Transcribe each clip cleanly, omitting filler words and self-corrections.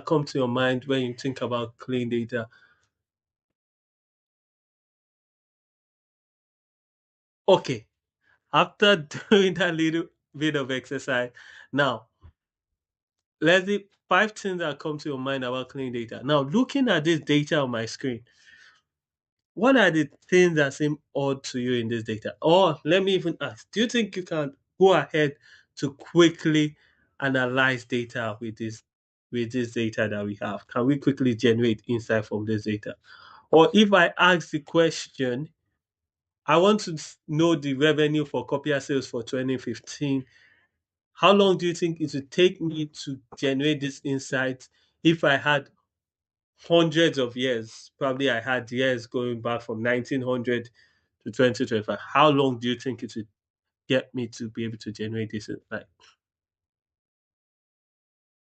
that come to your mind when you think about clean data? Okay, after doing that little bit of exercise, now let's see 5 things that come to your mind about clean data. Now, looking at this data on my screen, what are the things that seem odd to you in this data? Or let me even ask, do you think you can go ahead to quickly analyze data with this data that we have? Can we quickly generate insight from this data? Or if I ask the question, I want to know the revenue for copier sales for 2015, how long do you think it would take me to generate this insight if I had hundreds of years? Probably I had years going back from 1900 to 2025. How long do you think it would get me to be able to generate this insight?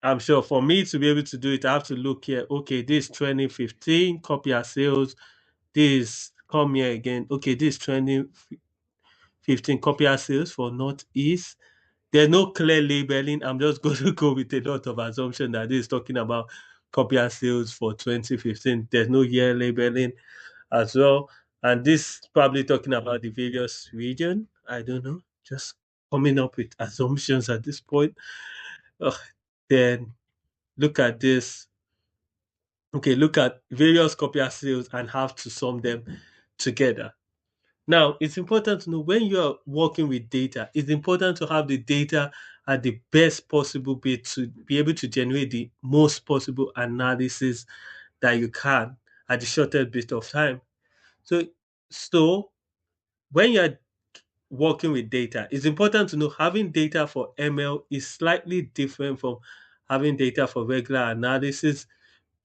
I'm sure for me to be able to do it, I have to look here. Okay, this 2015 copier sales. This come here again. Okay, this 2015 copier sales for Northeast. There's no clear labeling. I'm just going to go with a lot of assumption that this is talking about copier sales for 2015. There's no year labeling as well. And this probably talking about the various region. I don't know. Just coming up with assumptions at this point. Ugh. Then look at this. Okay, look at various copier sales and have to sum them together. Now, it's important to know when you are working with data, it's important to have the data at the best possible bit to be able to generate the most possible analysis that you can at the shortest bit of time. So, so when you're working with data, it's important to know having data for ML is slightly different from having data for regular analysis.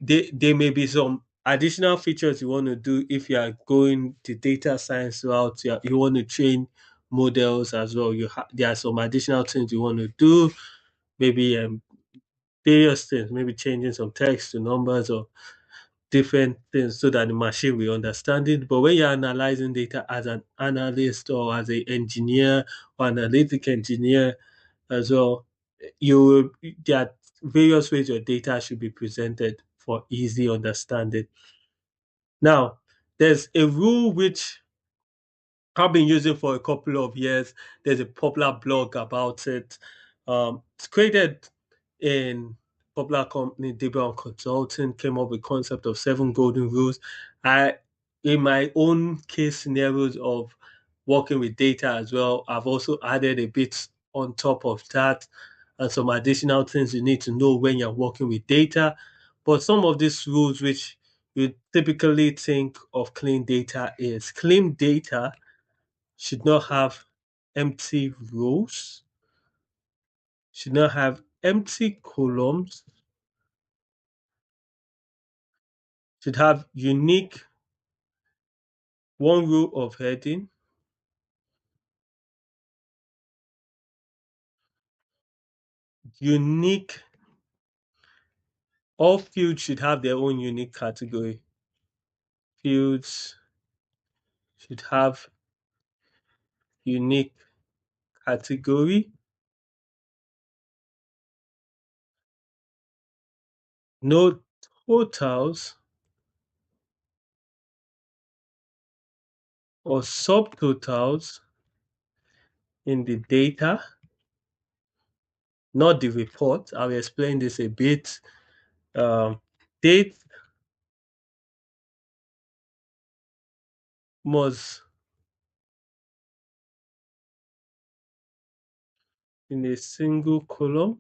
There may be some additional features you want to do if you are going the data science route. You want to train models as well. There are some additional things you want to do, maybe various things, maybe changing some text to numbers or different things so that the machine will understand it. But when you're analyzing data as an analyst or as an engineer or analytic engineer as well, there are various ways your data should be presented for easy understanding. Now, there's a rule which I've been using for a couple of years. There's a popular blog about it. It's created in popular company Debra Consulting, came up with concept of 7 golden rules. I, in my own case scenarios of working with data as well, I've also added a bit on top of that and some additional things you need to know when you're working with data. But some of these rules which you typically think of clean data is clean data should not have empty rows, should not have empty columns, should have unique one row of heading, unique, all fields should have their own unique category. Fields should have unique category, no totals or subtotals in the data, not the report. I'll explain this a bit. Date must in a single column.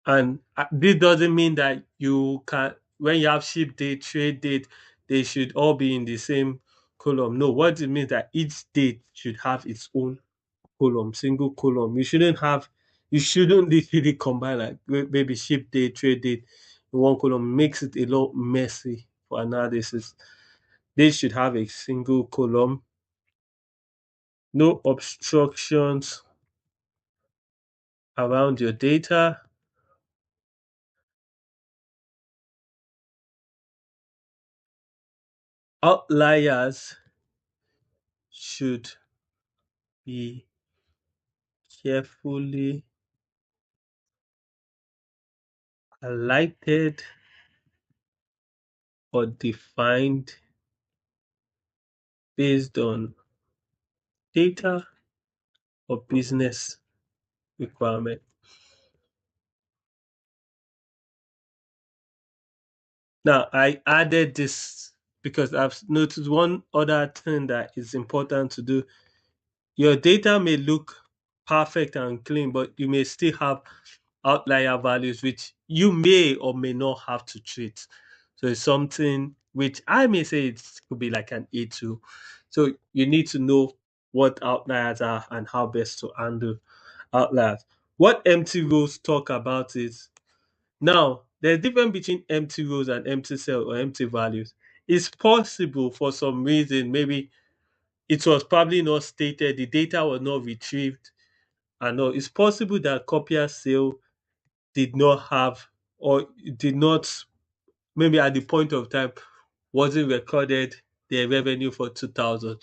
And this doesn't mean that you can, when you have ship date, trade date, they should all be in the same column. No, what it means that each date should have its own column, single column. You shouldn't literally combine like maybe ship date, trade date in one column. Makes it a lot messy for analysis. They should have a single column, no obstructions around your data. Outliers should be carefully highlighted or defined based on data or business requirement. Now, I added this because I've noticed one other thing that is important to do. Your data may look perfect and clean, but you may still have outlier values which you may or may not have to treat. So it's something which I may say it could be like an A2. So you need to know what outliers are and how best to handle outliers. What empty rows talk about is now there's difference between empty rows and empty cells or empty values. It's possible for some reason, maybe it was probably not stated, the data was not retrieved, and all. It's possible that copier sale did not have or did not maybe at the point of time wasn't recorded their revenue for 2000.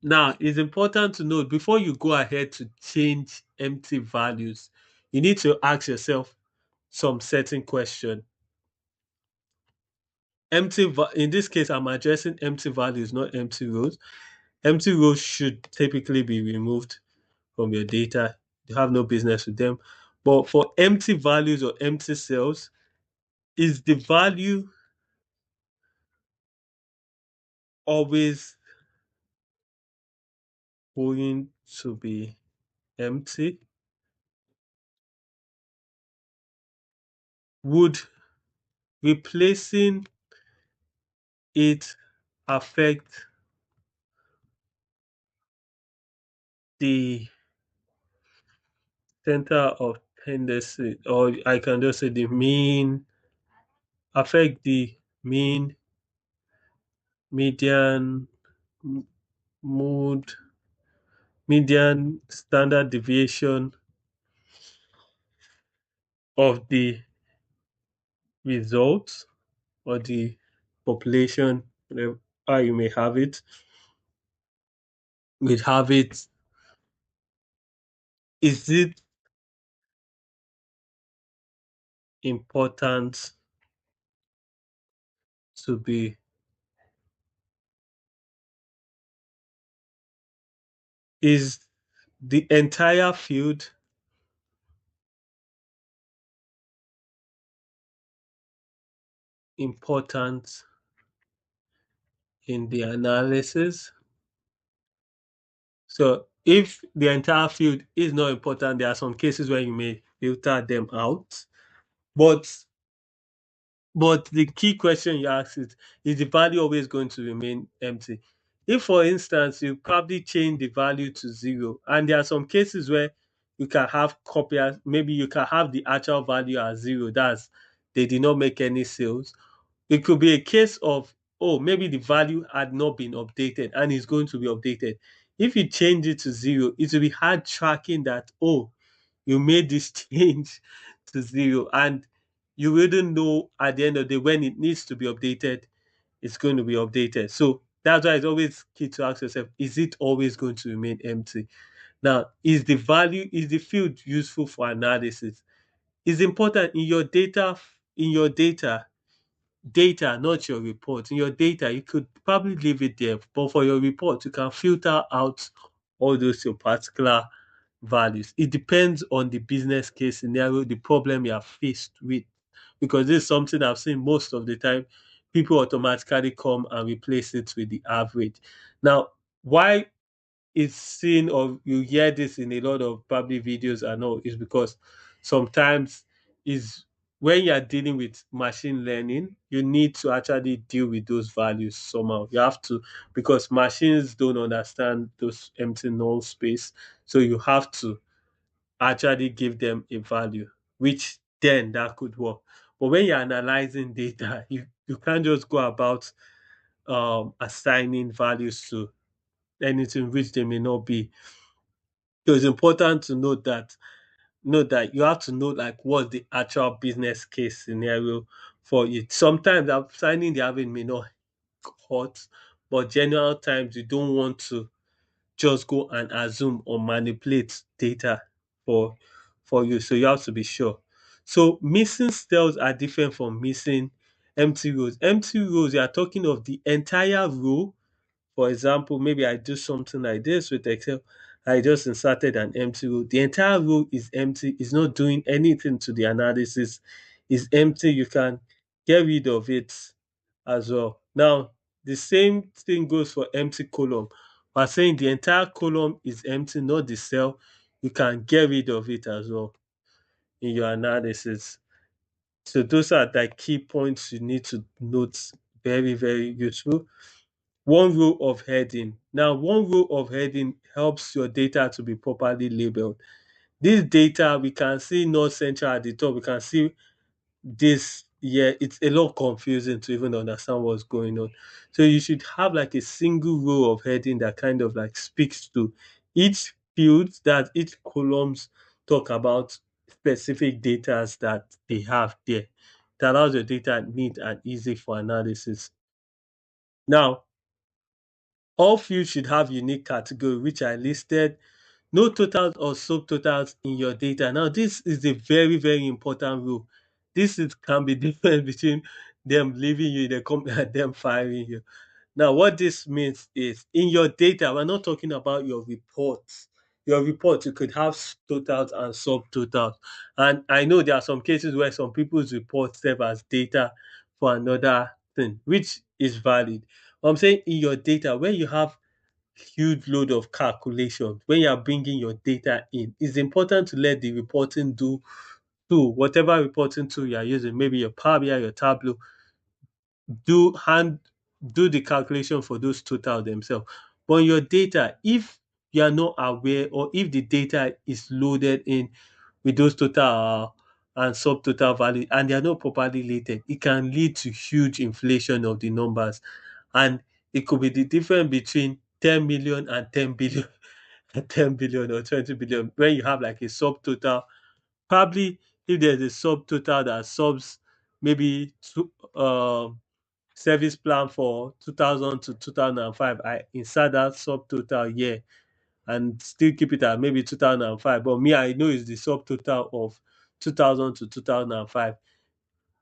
Now it's important to note before you go ahead to change empty values, you need to ask yourself some certain question. In this case, I'm addressing empty values, not empty rows. Empty rows should typically be removed from your data. You have no business with them. But for empty values or empty cells, is the value always going to be empty? Would replacing it affect the center of tendency, or I can just say the mean, affect the mean, median, m- mood, median standard deviation of the results or the population, whatever how you may have it, will have it. Is it important to be, is the entire field important in the analysis? So if the entire field is not important, there are some cases where you may filter them out. But the key question you ask is the value always going to remain empty? If, for instance, you probably change the value to zero, and there are some cases where you can have copiers, maybe you can have the actual value as zero, that's they did not make any sales. It could be a case of, oh, maybe the value had not been updated and is going to be updated. If you change it to zero, it will be hard tracking that, oh, you made this change to zero, and you wouldn't know at the end of the day when it needs to be updated, it's going to be updated. So that's why it's always key to ask yourself, is it always going to remain empty? Now, is the field useful for analysis? It's important in your data, not your report. In your data, you could probably leave it there, but for your report, you can filter out all those your particular values. It depends on the business case scenario, the problem you are faced with, because this is something I've seen most of the time. People automatically come and replace it with the average. Now, why it's seen or you hear this in a lot of probably videos and all is because sometimes is when you're dealing with machine learning, you need to actually deal with those values somehow. You have to, because machines don't understand those empty null space. So you have to actually give them a value, which then that could work. But when you're analyzing data, you can't just go about assigning values to anything which they may not be. So it's important to note that you have to know like what's the actual business case scenario for it. Sometimes assigning the average may not hurt, but general times you don't want to just go and assume or manipulate data for for you. So you have to be sure. So missing cells are different from missing empty rows. Empty rows, you are talking of the entire row. For example, maybe I do something like this with Excel. I just inserted an empty row. The entire row is empty. It's not doing anything to the analysis. It's empty. You can get rid of it as well. Now, the same thing goes for empty column. We're saying the entire column is empty, not the cell. You can get rid of it as well in your analysis. So those are the key points you need to note. Very, very useful. One row of heading. Now, one row of heading helps your data to be properly labeled. This data, we can see North Central at the top. We can see this year. It's a lot confusing to even understand what's going on. So you should have like a single row of heading that kind of like speaks to each field, that each columns talk about specific data that they have there. That allows your data neat and easy for analysis. Now, all fields should have unique category, which I listed. No totals or subtotals in your data. Now, this is a very, very important rule. Can be different between them leaving you in the company and them firing you. Now, what this means is in your data, we're not talking about your reports. Your report, you could have totals and subtotals. And I know there are some cases where some people's reports serve as data for another thing, which is valid. I'm saying in your data, when you have huge load of calculations, when you are bringing your data in, it's important to let the reporting whatever reporting tool you are using, maybe your Power BI, your Tableau, do hand do the calculation for those total themselves. But in your data, if you are not aware or if the data is loaded in with those total and subtotal value and they are not properly related, it can lead to huge inflation of the numbers. And it could be the difference between 10 million and 10 billion, 10 billion or 20 billion when you have like a subtotal. Probably if there's a subtotal that subs maybe service plan for 2000 to 2005, I insert that subtotal here and still keep it at maybe 2005. But me, I know it's the subtotal of 2000 to 2005.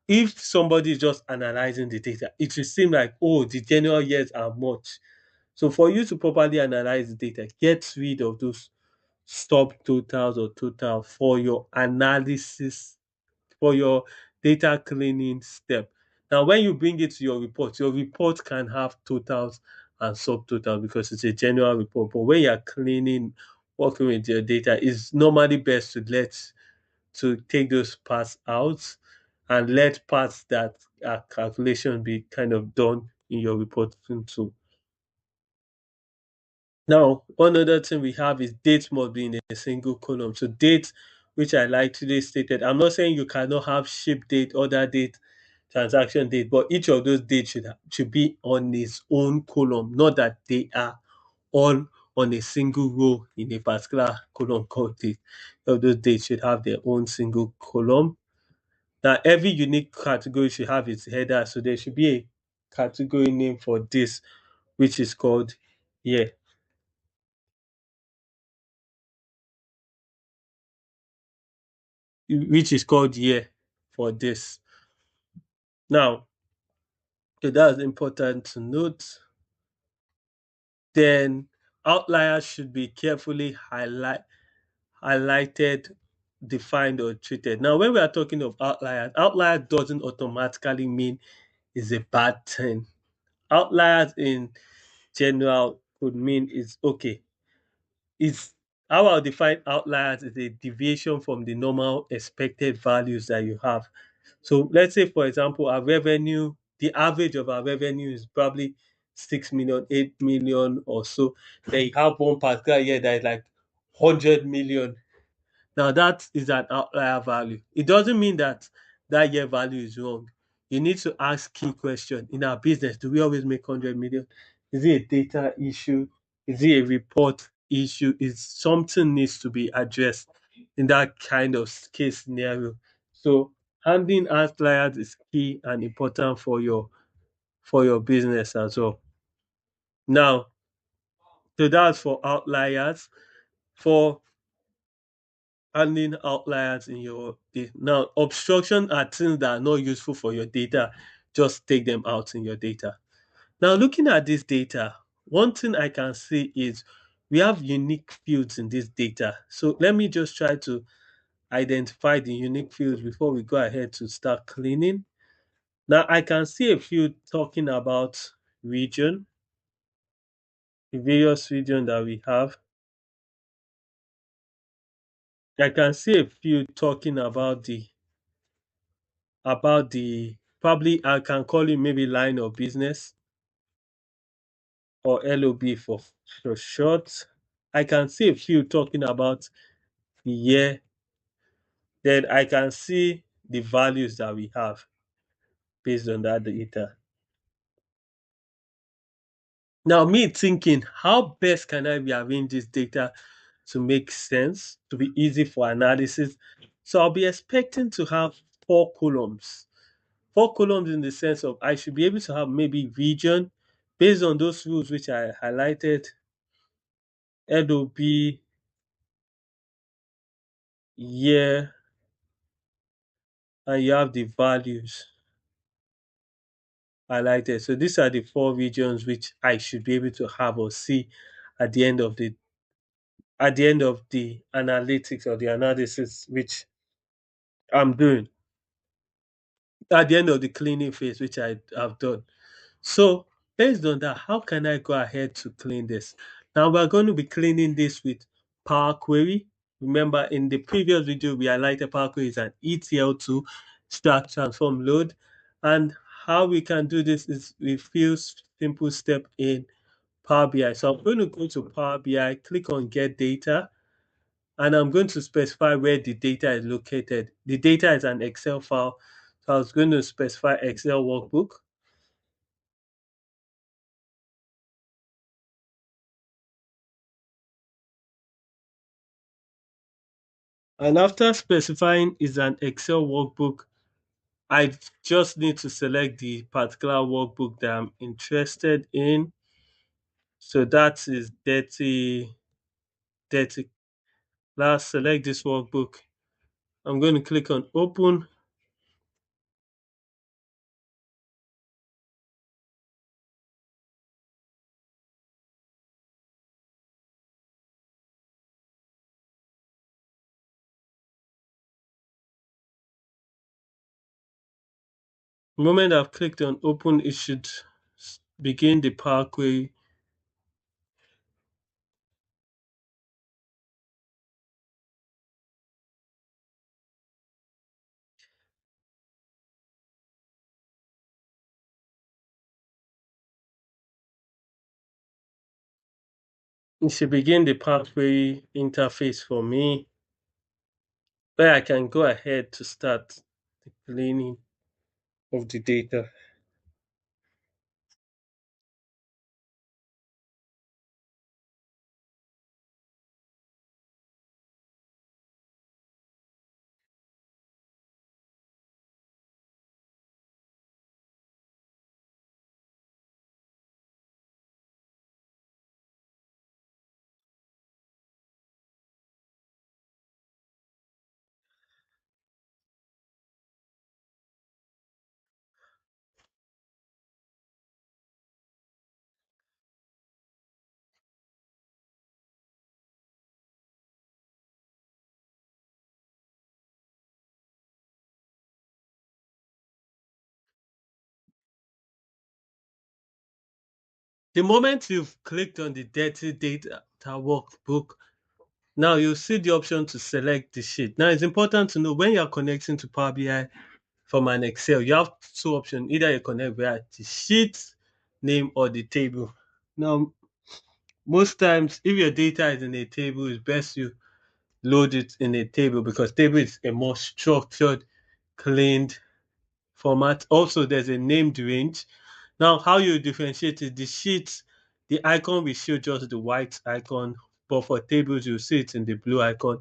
If somebody is just analyzing the data, it will seem like, oh, the general years are much. So for you to properly analyze the data, get rid of those subtotals or total for your analysis, for your data cleaning step. Now, when you bring it to your report can have totals and subtotals because it's a general report. But when you're cleaning, working with your data, it's normally best to take those parts out and let parts that are calculation be kind of done in your reporting tool. Now, one other thing we have is dates must be in a single column. So date, which I like today stated, I'm not saying you cannot have ship date, order date, transaction date, but each of those dates should be on its own column, not that they are all on a single row in a particular column called date. Of those dates should have their own single column. Now, every unique category should have its header, so there should be a category name for this, which is called year, which is called year for this. Now, so that's important to note. Then outliers should be carefully highlighted, defined, or treated. Now, when we are talking of outliers, outlier doesn't automatically mean it's a bad thing. Outliers in general could mean it's okay. It's how I'll define outliers is a deviation from the normal expected values that you have. So let's say, for example, our revenue, the average of our revenue is probably 6 million, 8 million or so. Then you have one particular year that is like 100 million. Now that is an outlier value. It doesn't mean that that year value is wrong. You need to ask key question in our business. Do we always make 100 million? Is it a data issue? Is it a report issue? Is something needs to be addressed in that kind of case scenario? So handling outliers is key and important for your business as well. Now, so that's for outliers. For handling outliers in your data. Now, obstruction are things that are not useful for your data. Just take them out in your data. Now, looking at this data, one thing I can see is we have unique fields in this data. So let me just try to identify the unique fields before we go ahead to start cleaning. Now, I can see a field talking about region, the various region that we have. I can see a field talking about the probably I can call it maybe line of business or LOB for short. I can see a field talking about the year. Then I can see the values that we have based on that data. Now, me thinking, how best can I rearrange this data to make sense, to be easy for analysis? So I'll be expecting to have 4 columns. 4 columns in the sense of I should be able to have maybe region based on those rules which I highlighted, LOB, year, and you have the values highlighted. So these are the 4 regions which I should be able to have or see at the end of the analytics or the analysis which I'm doing at the end of the cleaning phase which I have done. So based on that, how can I go ahead to clean this? Now we're going to be cleaning this with Power Query. Remember in the previous video we highlighted Power Query is an ETL2 start transform load, and how we can do this is with few simple step in Power BI. So I'm going to go to Power BI, click on Get Data, and I'm going to specify where the data is located. The data is an Excel file, so I was going to specify Excel workbook. And after specifying is an Excel workbook, I just need to select the particular workbook that I'm interested in. So that is 30. Last, select this workbook. I'm going to click on open. The moment I've clicked on open, it should begin the Power Query. It should begin the Power Query interface for me, where I can go ahead to start the cleaning of the data. The moment you've clicked on the dirty data workbook, now you'll see the option to select the sheet. Now it's important to know when you're connecting to Power BI from an Excel, you have 2 options. Either you connect via the sheet name or the table. Now, most times, if your data is in a table, it's best you load it in a table because table is a more structured, cleaned format. Also, there's a named range. Now, how you differentiate it, the sheet, the icon will show just the white icon, but for tables, you see it in the blue icon.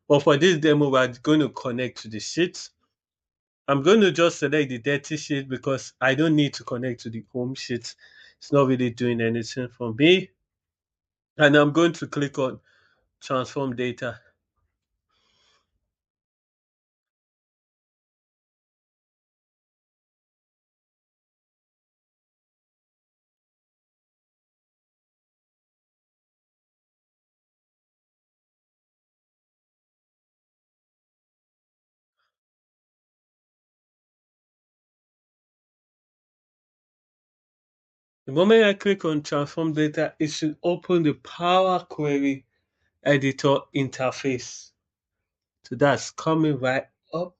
But for this demo, we're going to connect to the sheet. I'm going to just select the dirty sheet because I don't need to connect to the home sheet. It's not really doing anything for me. And I'm going to click on transform data. The moment I click on transform data, it should open the Power Query editor interface. So that's coming right up.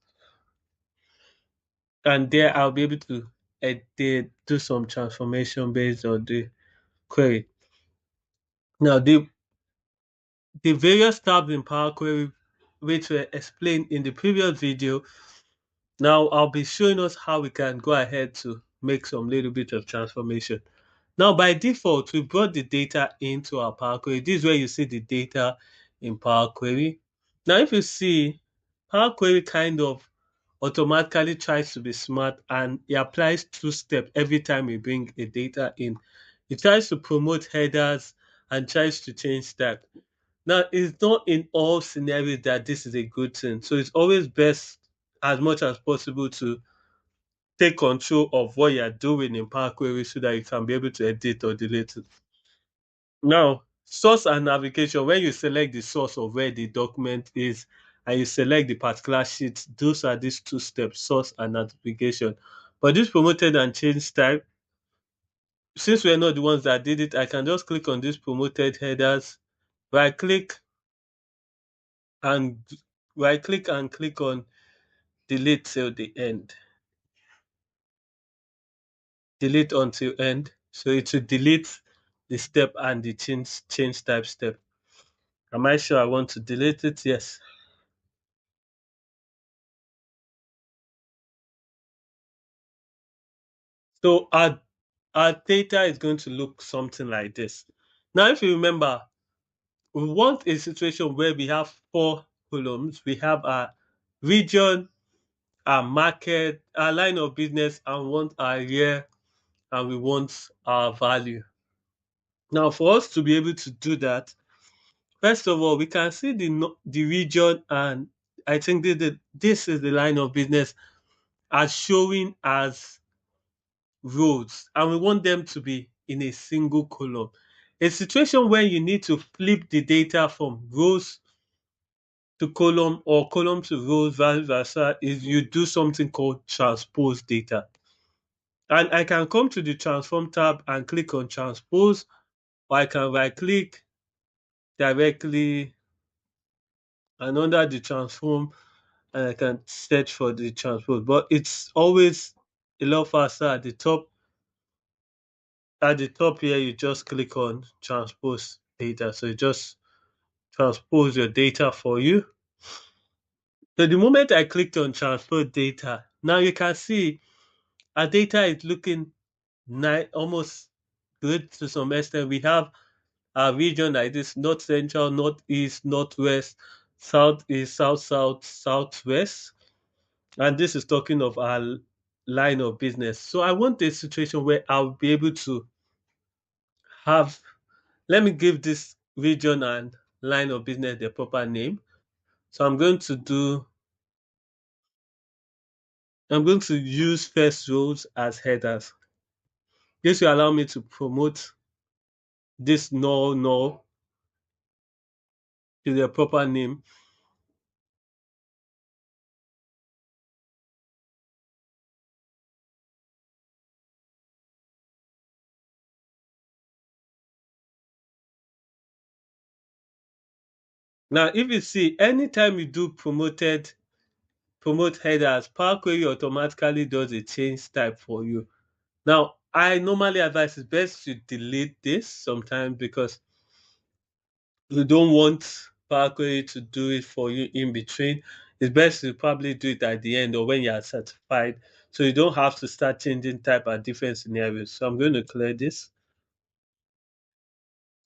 And there I'll be able to edit, do some transformation based on the query. Now the various tabs in Power Query which were explained in the previous video, now I'll be showing us how we can go ahead to make some little bit of transformation. Now by default, we brought the data into our Power Query. This is where you see the data in Power Query. Now if you see, Power Query kind of automatically tries to be smart and it applies two steps every time we bring a data in. It tries to promote headers and tries to change that. Now, it's not in all scenarios that this is a good thing. So it's always best, as much as possible, to take control of what you're doing in Power Query so that you can be able to edit or delete it. Now, source and navigation, when you select the source of where the document is and you select the particular sheet, those are these two steps, source and navigation. But this promoted and change type, since we're not the ones that did it, I can just click on this promoted headers, right click and click on delete till the end. Delete until end. So it will delete the step and the change type step. Am I sure I want to delete it? Yes. So our data is going to look something like this. Now, if you remember, we want a situation where we have four columns. We have our region, our market, our line of business, and we want our year, and we want our value. Now, for us to be able to do that, first of all, we can see the region, and I think this is the line of business as showing as rows, and we want them to be in a single column. A situation where you need to flip the data from rows to column or column to rows, vice versa, is you do something called transpose data. And I can come to the transform tab and click on transpose, or I can right click directly and under the transform and I can search for the transpose. But it's always a lot faster at the top. At the top here, you just click on transpose data. So it just transpose your data for you. So the moment I clicked on transpose data, now you can see our data is looking almost good to some extent. We have our region like this: north central, northeast, northwest, southeast, south, southwest. And this is talking of our line of business. So I want a situation where I'll be able to have, let me give this region and line of business the proper name. So I'm going to use first rows as headers. This will allow me to promote this null to the proper name. Now, if you see, anytime you do promote headers, Power Query automatically does a change type for you. Now, I normally advise it's best to delete this sometimes because you don't want Power Query to do it for you in between. It's best to probably do it at the end or when you are certified, so you don't have to start changing type at different scenarios. So I'm going to clear this.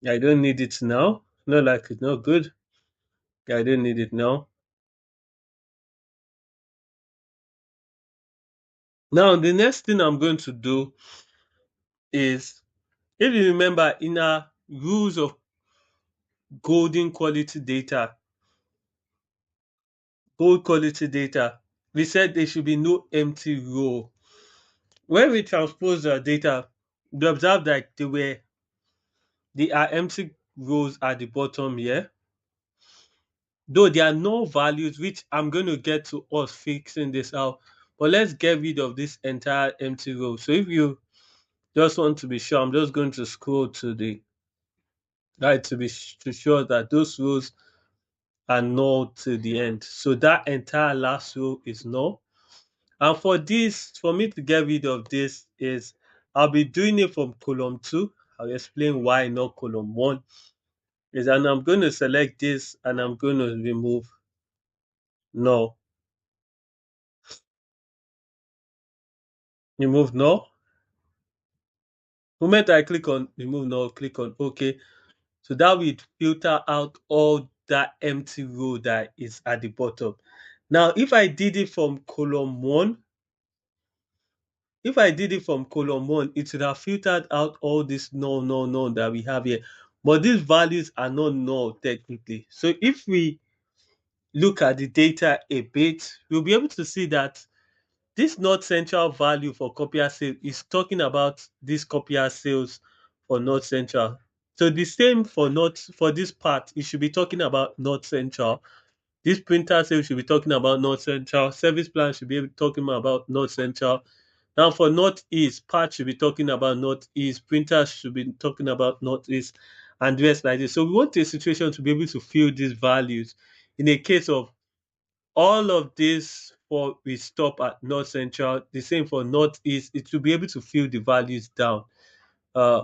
I don't need it now. Not like it's not good. I don't need it now. Now, the next thing I'm going to do is, if you remember, in our rules of golden quality data, gold quality data, we said there should be no empty row. When we transpose our data, we observe that there are empty rows at the bottom here, though there are no values, which I'm going to get to us fixing this out. But let's get rid of this entire empty row. So if you Just want to be sure. I'm just going to scroll to the right to to sure that those rows are null to the end. So that entire last row is null. And for this, for me to get rid of this is I'll be doing it from column two. I'll explain why not column one. Is and I'm going to select this and I'm going to remove null. Remove null. The moment I click on remove null, click on OK. So that will filter out all that empty row that is at the bottom. Now, if I did it from column one, if I did it from column one, it would have filtered out all this null, null, null that we have here. But these values are not null technically. So if we look at the data a bit, we'll be able to see that this not central value for copier sale is talking about this copier sales for not central. So the same for not for this part, it should be talking about not central. This printer sale should be talking about not central. Service plan should be talking about not central. Now for Northeast, part should be talking about Northeast, printers should be talking about Northeast, and the rest like this. So we want a situation to be able to fill these values. In a case of all of this for we stop at North Central, the same for Northeast, it will be able to fill the values down. Uh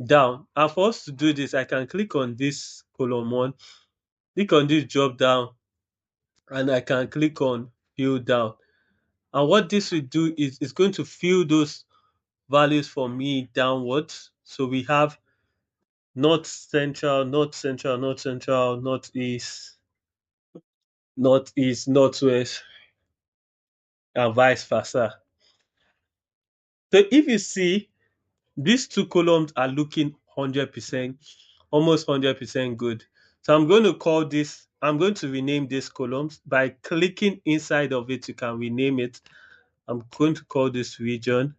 down. And for us to do this, I can click on this column one, click on this drop down, and I can click on fill down. And what this will do is it's going to fill those values for me downwards. So we have north central, north central, north central, northeast, northeast, northwest, and vice versa. So if you see, these two columns are looking 100%, almost 100% good. So I'm going to rename these columns by clicking inside of it. You can rename it. I'm going to call this region,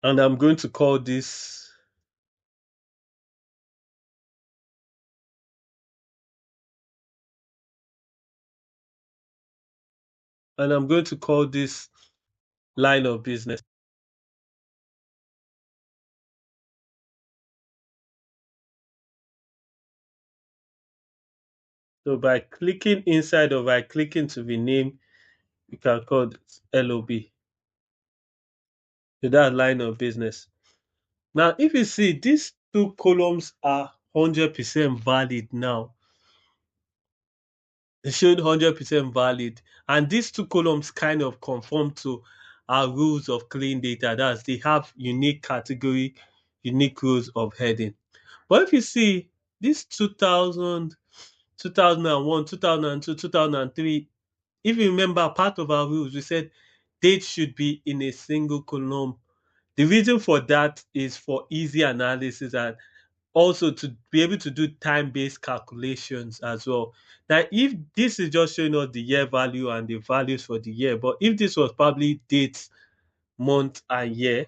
and I'm going to call this, and I'm going to call this line of business. So by clicking inside or by clicking to rename, you can call it LOB. So that line of business. Now, if you see these two columns are 100% valid now. They showed 100% valid. And these two columns kind of conform to our rules of clean data. That's they have unique category, unique rules of heading. But if you see this 2000, 2001, 2002, 2003, if you remember part of our rules, we said dates should be in a single column. The reason for that is for easy analysis and also to be able to do time-based calculations as well. Now, if this is just showing us the year value and the values for the year, but if this was probably dates, month, and year,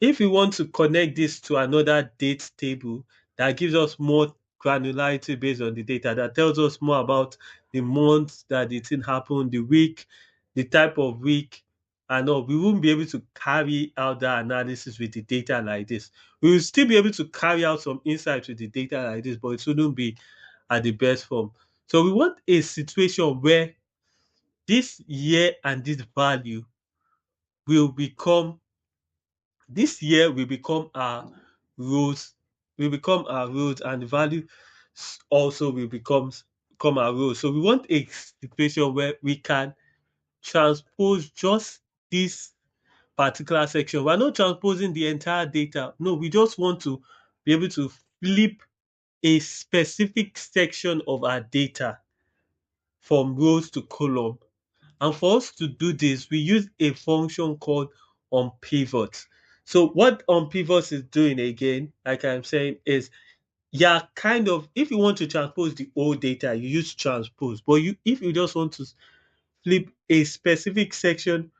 if we want to connect this to another date table that gives us more granularity based on the data, that tells us more about the month that the thing happened, the week, the type of week, and all, we won't be able to carry out that analysis with the data like this. We will still be able to carry out some insights with the data like this, but it wouldn't be at the best form. So we want a situation where this year and this value will become this year will become our rules, and the value also will become our rules. So we want a situation where we can transpose just this particular section. We're not transposing the entire data. No, we just want to be able to flip a specific section of our data from rows to column. And for us to do this, we use a function called onPivot. So what onPivot is doing again, like I'm saying, is yeah, kind of if you want to transpose the old data, you use transpose. But you if you just want to flip a specific section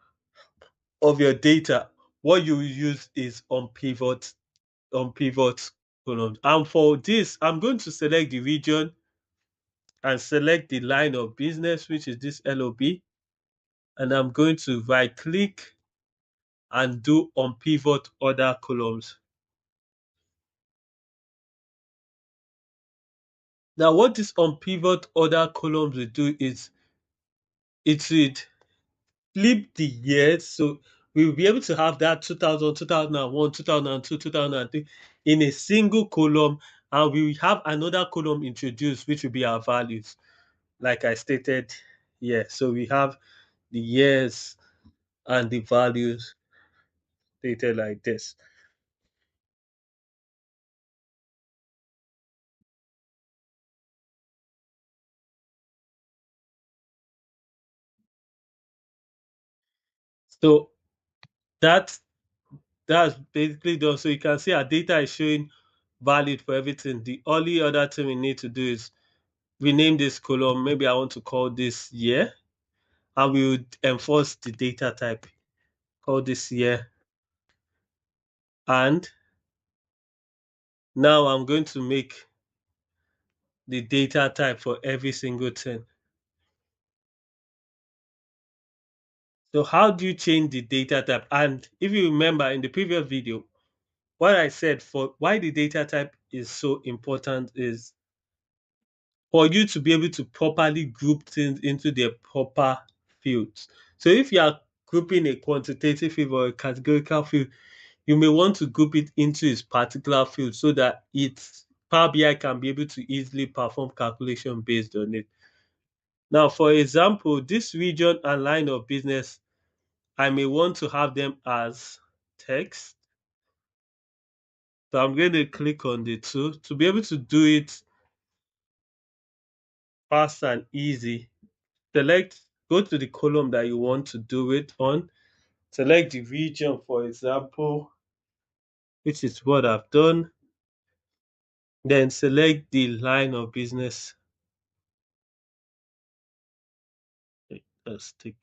of your data, what you use is on pivot columns. And for this, I'm going to select the region and select the line of business, which is this LOB, and I'm going to right click and do unpivot other columns. Now, what this unpivot other columns will do is it would flip the years. So we will be able to have that 2000, 2001, 2002, 2003 in a single column, and we will have another column introduced, which will be our values, like I stated here. So we have the years and the values stated like this. So that's that's basically done. So you can see our data is showing valid for everything. The only other thing we need to do is rename this column. Maybe I want to call this year, and we would enforce the data type. Call this year. And now I'm going to make the data type for every single thing. So how do you change the data type? And if you remember in the previous video, what I said for why the data type is so important is for you to be able to properly group things into their proper fields. So if you are grouping a quantitative field or a categorical field, you may want to group it into its particular field so that its Power BI can be able to easily perform calculation based on it. Now, for example, this region and line of business, I may want to have them as text. So I'm going to click on the two to be able to do it fast and easy. Select, go to the column that you want to do it on. Select the region, for example, which is what I've done. Then select the line of business. Let's take,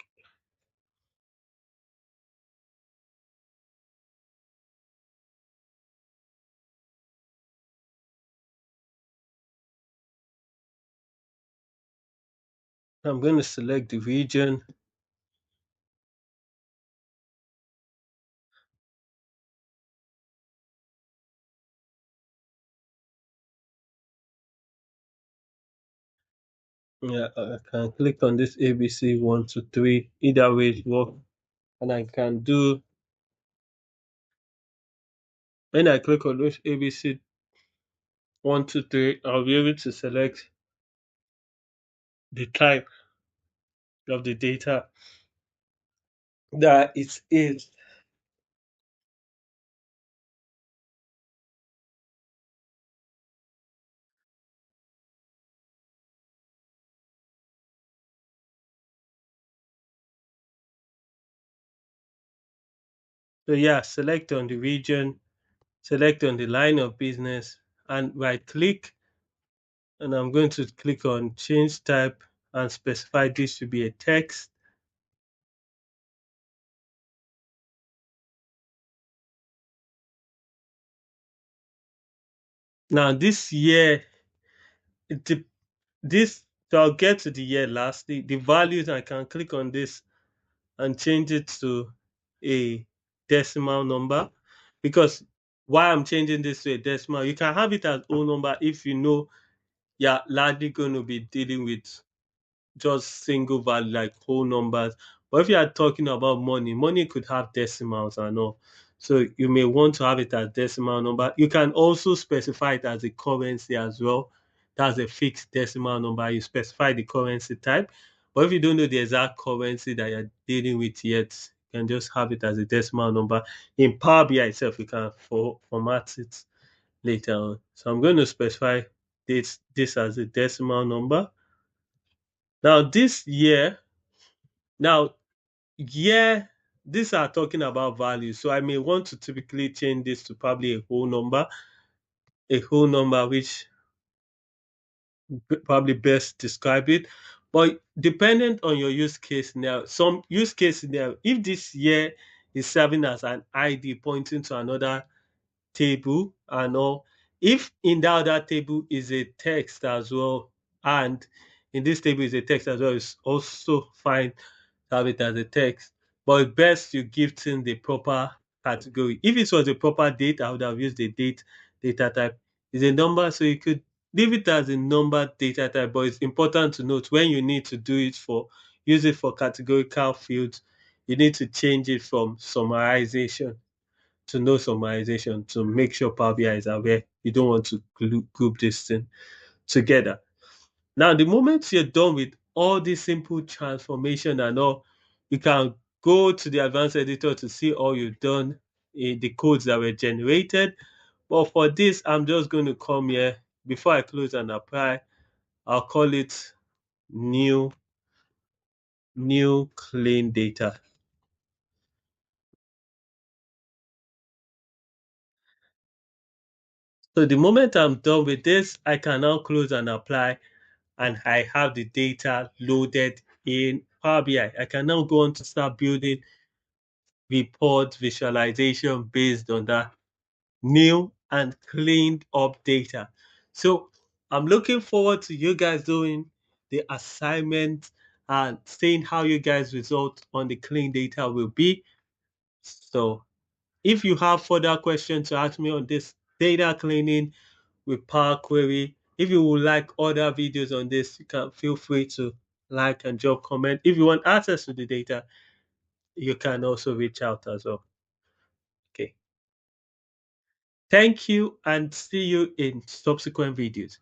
I'm going to select the region. Yeah, I can click on this ABC 1 2 3. Either way it works. And I can do, when I click on this ABC 1 2 3, I'll be able to select the type of the data that it is. So yeah, select on the region, select on the line of business, and right click, and I'm going to click on change type and specify this to be a text. Now this year, it, this, so I'll get to the year lastly. The values, I can click on this and change it to a decimal number, because why I'm changing this to a decimal, you can have it as whole number if you know you're largely going to be dealing with just single value like whole numbers. But if you are talking about money, money could have decimals and all. So you may want to have it as decimal number. You can also specify it as a currency as well. That's a fixed decimal number. You specify the currency type. But if you don't know the exact currency that you're dealing with yet, you can just have it as a decimal number. In Power BI itself, you can format it later on. So I'm going to specify this as a decimal number. Now this year, now year, these are talking about value. So I may want to typically change this to probably a whole number which probably best describe it. But dependent on your use case now, some use cases now, if this year is serving as an ID pointing to another table and all, if in that other table is a text as well, and in this table is a text as well, it's also fine to have it as a text. but it's best you give things the proper category. If it was a proper date, I would have used the data type. It's a number, so you could leave it as a number data type, but it's important to note when you need to do it for use it for categorical fields, you need to change it from summarization to no summarization to make sure Power BI is aware. You don't want to group this thing together. Now, the moment you're done with all this simple transformation and all, you can go to the advanced editor to see all you've done in the codes that were generated. But for this, I'm just going to come here. Before I close and apply, I'll call it new, new clean data. So the moment I'm done with this, I can now close and apply, and I have the data loaded in Power BI. I can now go on to start building report visualization based on that new and cleaned up data. So I'm looking forward to you guys doing the assignment and seeing how you guys result on the clean data will be. So if you have further questions to ask me on this data cleaning with Power Query, if you would like other videos on this, you can feel free to like and drop comment. If you want access to the data, you can also reach out as well. Okay. Thank you and see you in subsequent videos.